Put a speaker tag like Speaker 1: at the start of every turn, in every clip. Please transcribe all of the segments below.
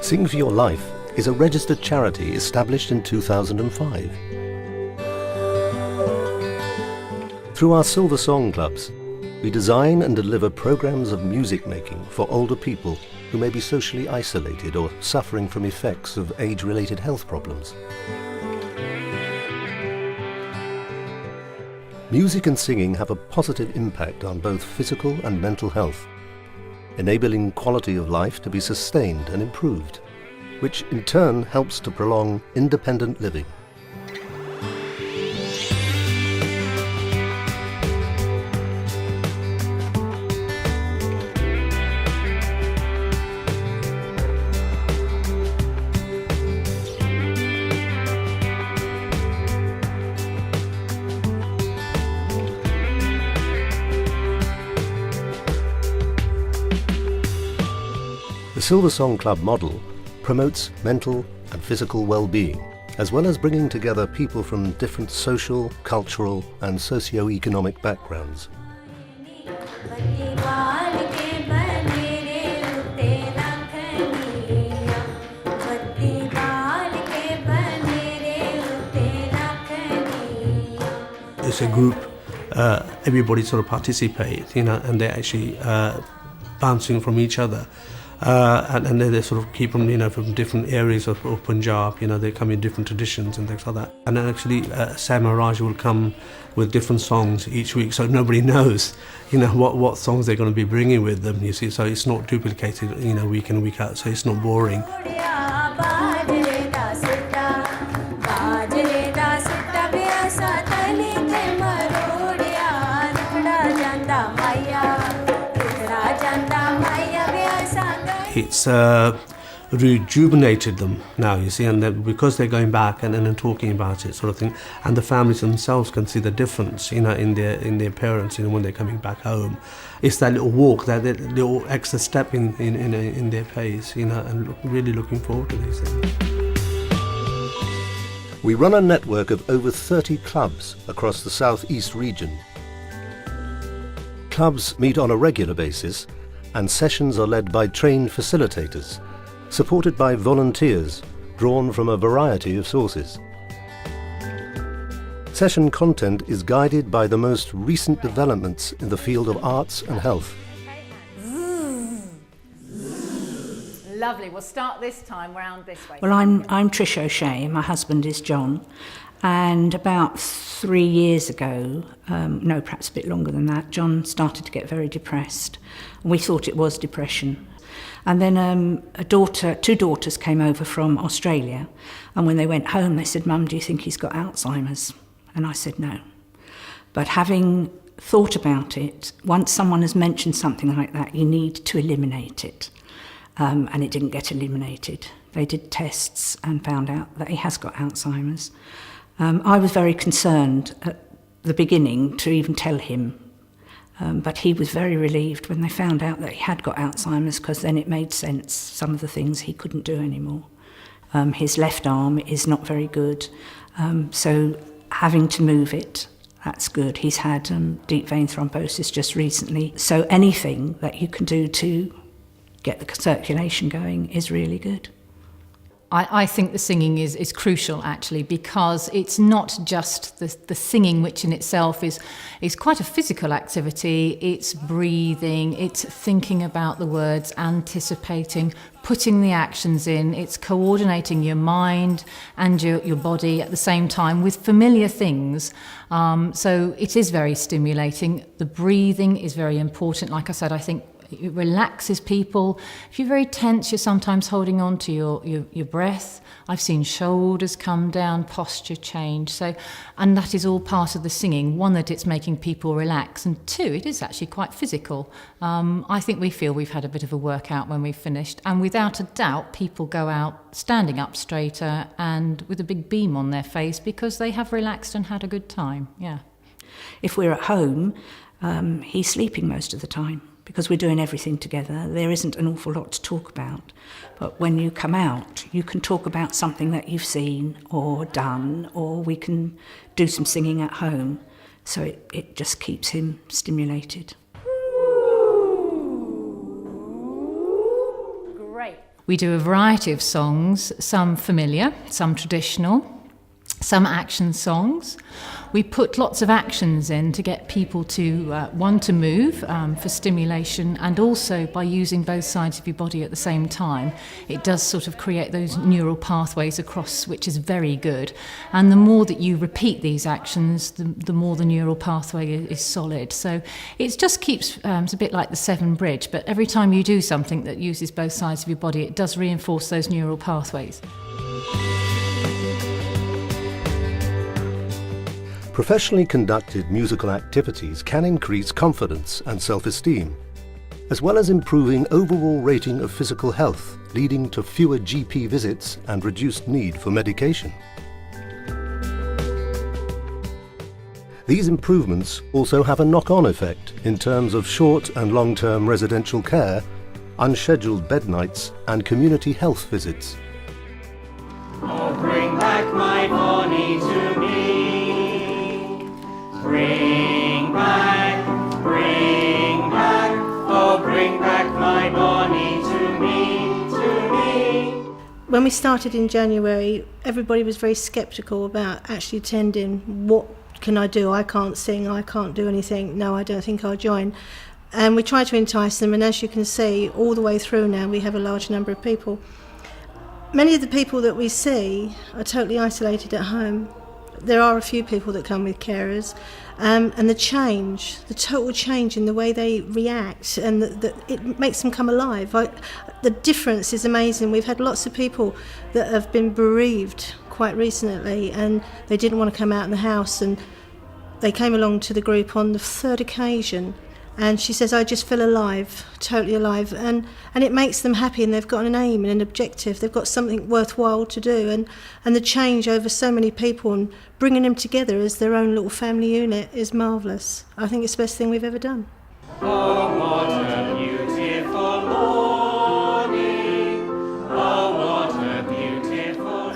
Speaker 1: Sing for Your Life is a registered charity established in 2005. Through our Silver Song Clubs, we design and deliver programs of music making for older people who may be socially isolated or suffering from effects of age-related health problems. Music and singing have a positive impact on both physical and mental health, enabling quality of life to be sustained and improved, which in turn helps to prolong independent living. The Silver Song Club model promotes mental and physical well-being, as well as bringing together people from different social, cultural and socio-economic backgrounds.
Speaker 2: It's a group, everybody sort of participates, and they're actually bouncing from each other. And they sort of keep them, from different areas of Punjab. They come in different traditions and things like that. And then actually, Sam and Raj will come with different songs each week, so nobody knows, what songs they're going to be bringing with them. You see, so it's not duplicated, week in week out. So it's not boring. It's rejuvenated them now, you see, and then because they're going back and then talking about it, sort of thing, and the families themselves can see the difference, in their parents, when they're coming back home. It's that little walk, that little extra step in their pace, and really looking forward to these things.
Speaker 1: We run a network of over 30 clubs across the South East region. Clubs meet on a regular basis, and sessions are led by trained facilitators, supported by volunteers drawn from a variety of sources. Session content is guided by the most recent developments in the field of arts and health.
Speaker 3: Lovely. We'll start this time round this way.
Speaker 4: Well, I'm Trish O'Shea. My husband is John. And about 3 years ago, no, perhaps a bit longer than that, John started to get very depressed. We thought it was depression. And then two daughters came over from Australia. And when they went home, they said, "Mum, do you think he's got Alzheimer's?" And I said, "No." But having thought about it, once someone has mentioned something like that, you need to eliminate it. And it didn't get eliminated. They did tests and found out that he has got Alzheimer's. I was very concerned at the beginning to even tell him, but he was very relieved when they found out that he had got Alzheimer's, because then it made sense, some of the things he couldn't do anymore. His left arm is not very good, so having to move it, that's good. He's had deep vein thrombosis just recently, so anything that you can do to get the circulation going is really good.
Speaker 5: I think the singing is crucial, actually, because it's not just the singing, which in itself is quite a physical activity. It's breathing, it's thinking about the words, anticipating, putting the actions in. It's coordinating your mind and your body at the same time with familiar things. So it is very stimulating. The breathing is very important. Like I said, I think it relaxes people. If you're very tense, you're sometimes holding on to your breath. I've seen shoulders come down, posture change. And that is all part of the singing. One, that it's making people relax, and two, it is actually quite physical. I think we feel we've had a bit of a workout when we've finished, and without a doubt, people go out standing up straighter and with a big beam on their face because they have relaxed and had a good time. Yeah.
Speaker 4: If we're at home, he's sleeping most of the time, because we're doing everything together. There isn't an awful lot to talk about. But when you come out, you can talk about something that you've seen or done, or we can do some singing at home. So it just keeps him stimulated.
Speaker 3: Great.
Speaker 5: We do a variety of songs, some familiar, some traditional, some action songs. We put lots of actions in to get people to want to move for stimulation, and also by using both sides of your body at the same time, it does sort of create those neural pathways across, which is very good. And the more that you repeat these actions, the more the neural pathway is solid. So it just keeps, it's a bit like the Severn Bridge, but every time you do something that uses both sides of your body, it does reinforce those neural pathways.
Speaker 1: Professionally conducted musical activities can increase confidence and self-esteem, as well as improving overall rating of physical health, leading to fewer GP visits and reduced need for medication. These improvements also have a knock-on effect in terms of short and long-term residential care, unscheduled bed nights and community health visits.
Speaker 6: Oh, bring back my Bonnie to me. Bring back, oh bring back my Bonnie to me.
Speaker 7: When we started in January, everybody was very sceptical about actually attending. What can I do? I can't sing, I can't do anything. No, I don't think I'll join. And we tried to entice them, and as you can see, all the way through now we have a large number of people. Many of the people that we see are totally isolated at home. There are a few people that come with carers, and the total change in the way they react, and it makes them come alive. The difference is amazing. We've had lots of people that have been bereaved quite recently, and they didn't want to come out of the house, and they came along to the group on the third occasion. And she says, I just feel alive, totally alive. And it makes them happy, and they've got an aim and an objective. They've got something worthwhile to do. And the change over so many people and bringing them together as their own little family unit is marvellous. I think it's the best thing we've ever done.
Speaker 6: Oh, what a beautiful morning. Oh, what a beautiful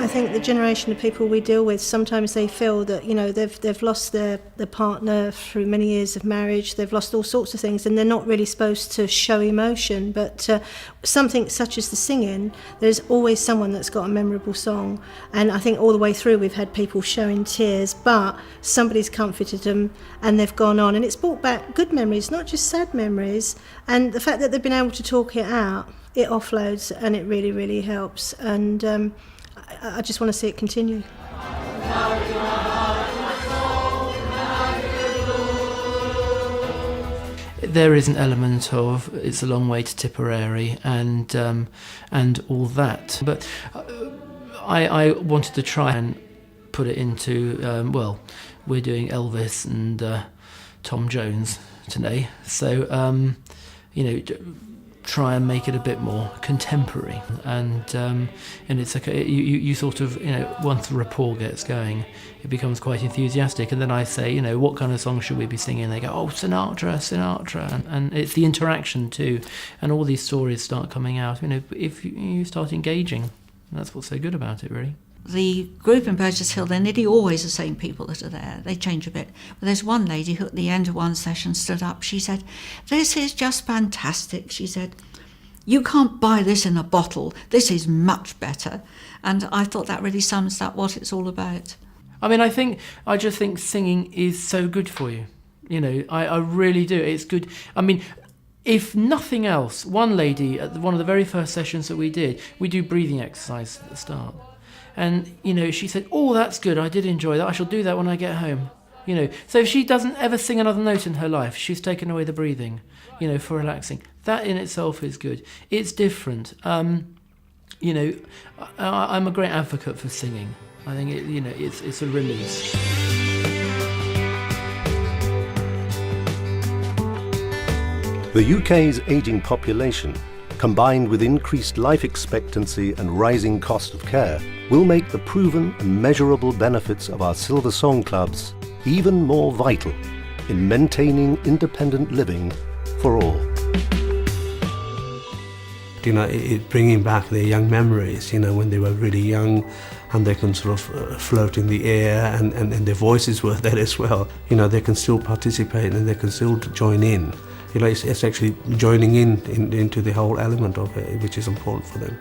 Speaker 7: I think the generation of people we deal with, sometimes they feel that, you know, they've lost their partner through many years of marriage, they've lost all sorts of things, and they're not really supposed to show emotion. But something such as the singing, there's always someone that's got a memorable song. And I think all the way through we've had people showing tears, but somebody's comforted them and they've gone on. And it's brought back good memories, not just sad memories. And the fact that they've been able to talk it out, it offloads, and it really, really helps. And I just want to see it continue.
Speaker 8: There is an element of it's a long way to Tipperary and all that, but I wanted to try and put it into we're doing Elvis and Tom Jones today, so try and make it a bit more contemporary, and it's like you sort of, once the rapport gets going, it becomes quite enthusiastic, and then I say, what kind of song should we be singing? And they go, oh, Sinatra, and it's the interaction too, and all these stories start coming out. If you start engaging, that's what's so good about it, really.
Speaker 9: The group in Burgess Hill, they're nearly always the same people that are there. They change a bit. But there's one lady who at the end of one session stood up. She said, this is just fantastic. She said, you can't buy this in a bottle. This is much better. And I thought that really sums up what it's all about.
Speaker 8: I just think singing is so good for you. I really do. It's good. If nothing else, one lady, at one of the very first sessions that we do breathing exercise at the start. And, she said, oh, that's good, I did enjoy that, I shall do that when I get home. So if she doesn't ever sing another note in her life, she's taken away the breathing, for relaxing. That in itself is good. It's different. I'm a great advocate for singing. I think, it's a release.
Speaker 1: The UK's ageing population, combined with increased life expectancy and rising cost of care, will make the proven and measurable benefits of our Silver Song Clubs even more vital in maintaining independent living for all.
Speaker 2: It bringing back their young memories, when they were really young, and they can sort of float in the air, and their voices were there as well. They can still participate and they can still join in. it's actually joining into the whole element of it, which is important for them.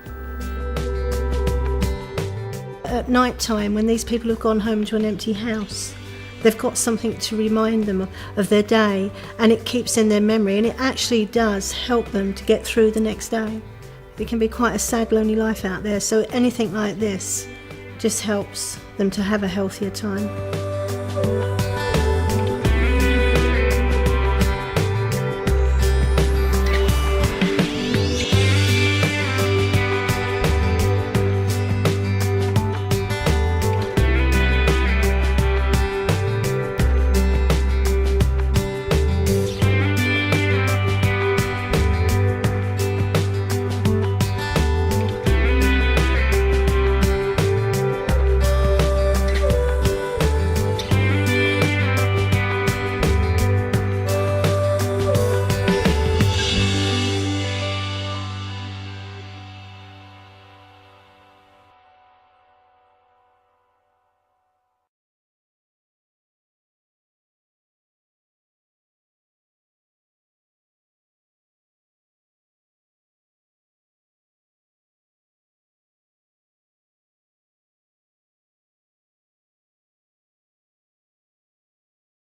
Speaker 7: At night time, when these people have gone home to an empty house, they've got something to remind them of their day, and it keeps in their memory, and it actually does help them to get through the next day. It can be quite a sad, lonely life out there, so anything like this just helps them to have a healthier time.